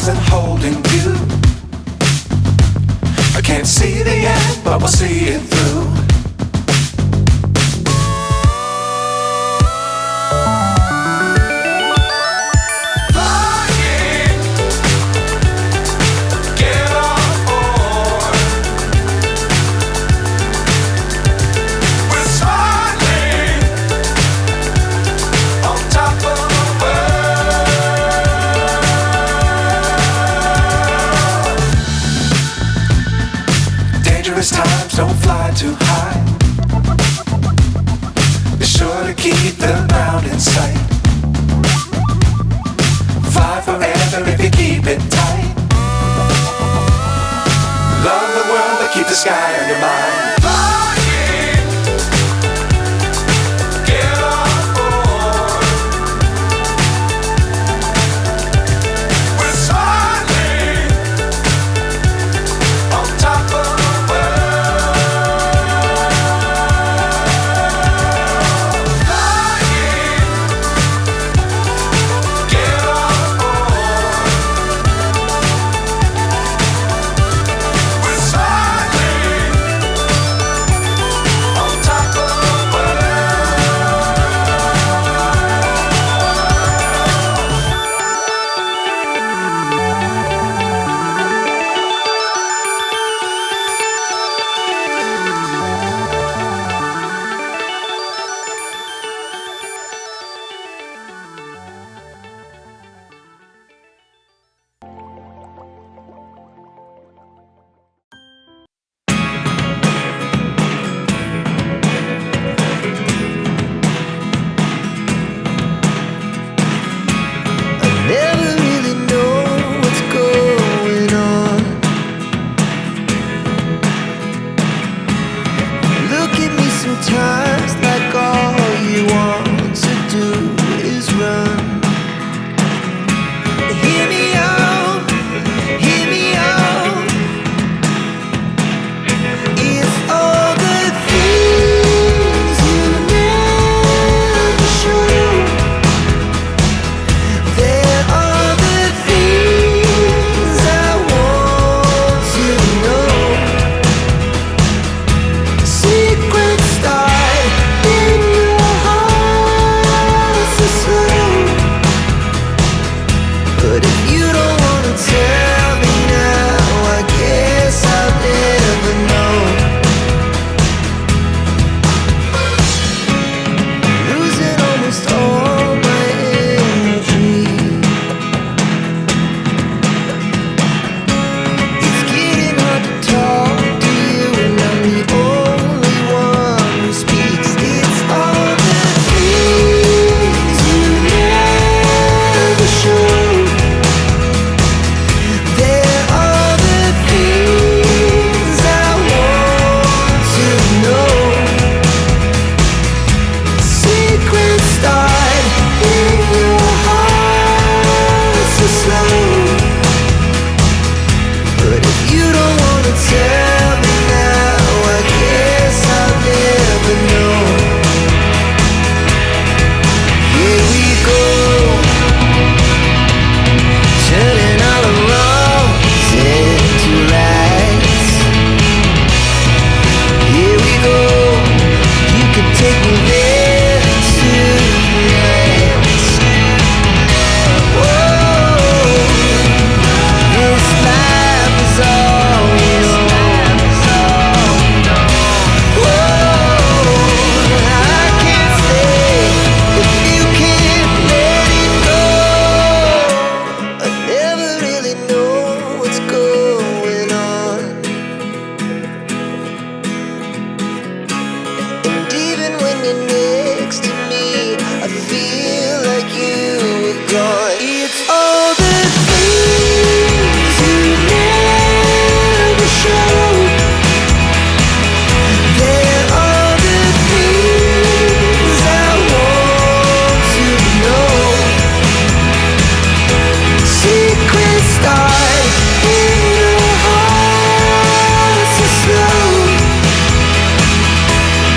wasn't holding you. I can't see the end, but we'll see it through. Times don't fly too high. Be sure to keep the ground in sight. Fly forever if you keep it tight. Love the world but keep the sky on your mind.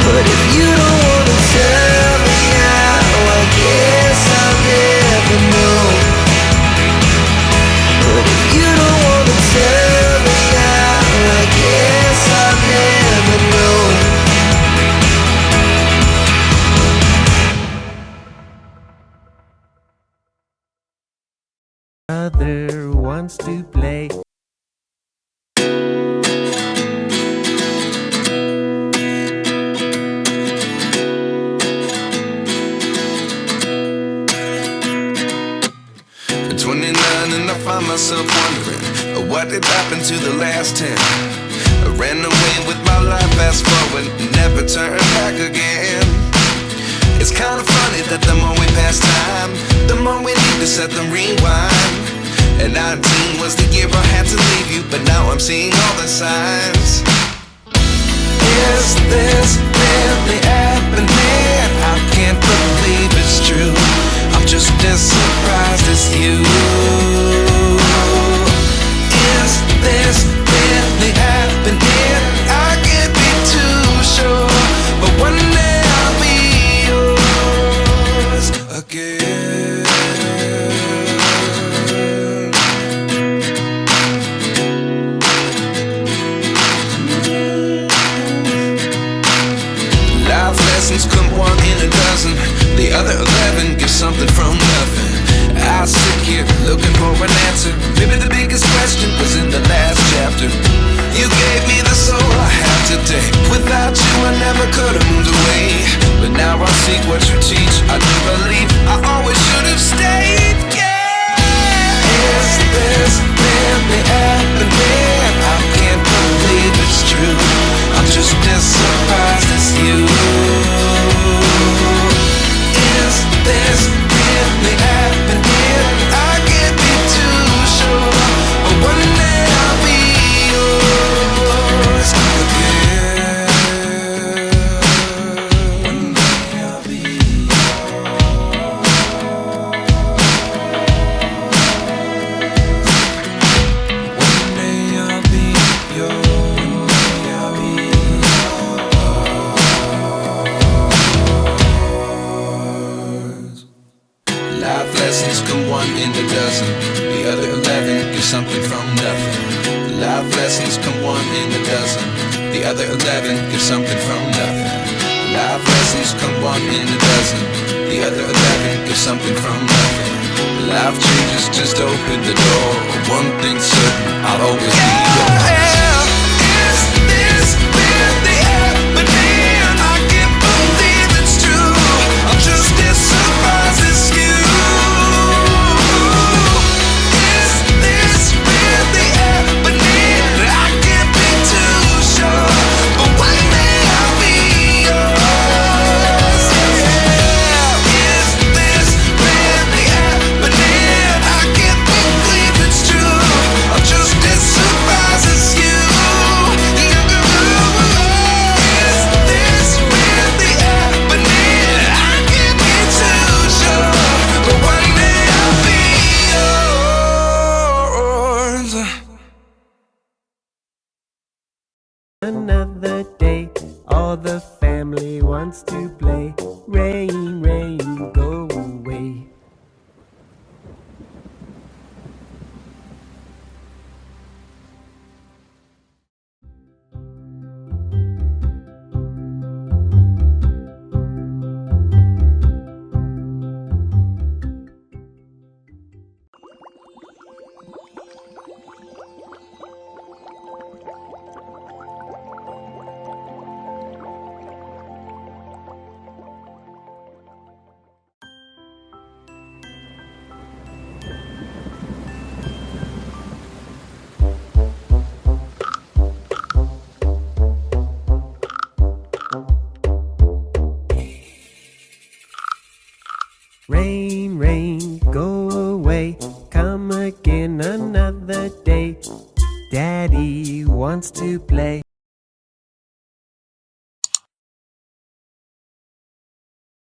But if you don't wanna tell me now, I guess wants to play. At 29 and I find myself wondering what did happen to the last 10. I ran away with my life, fast forward, never turn back again. It's kind of funny that the more we pass time, the more we need to set the rewind. And 19 was the year I had to leave you, but now I'm seeing all the signs. Is this really happening? I can't believe it's true. I'm just as surprised as you. Is this really happening? I can't be too sure, but one day I'll be yours again. Life lessons come one in a dozen. The other 11 give something from nothing. I sit here looking for an answer. Maybe the biggest question was in the last chapter. You gave me the soul I have today. Without you I never could have moved away. But now I see what you teach. I do believe I always should have stayed. Yeah. Is this really happening? I can't believe it's true. I'm just as surprised as you. Is this really happening? I can't be too sure, but one day I'll be yours again. One day I'll be yours. One day I'll be yours. I'll be yours. Life lessons come one in a dozen. The other 11 give something from nothing. Life lessons come one in a dozen. The other 11 give something from nothing. Life lessons come one in a dozen. The other 11 give something from nothing. Life changes just open the door. One thing's certain, I'll always be yours. Is this really happening? I can't believe it's true. I'm just as surprised as you. Is this really happening? I can't be too sure, but one day I'll be yours. Yeah. Is this really happening? I can't believe it's true. I'm just as surprised as you. Is this really happening? I can't be too sure, but one day I'll be yours. Another day, all the family wants to play. Rain, rain, go away. Rain, rain, go away. Come again another day. Daddy wants to play.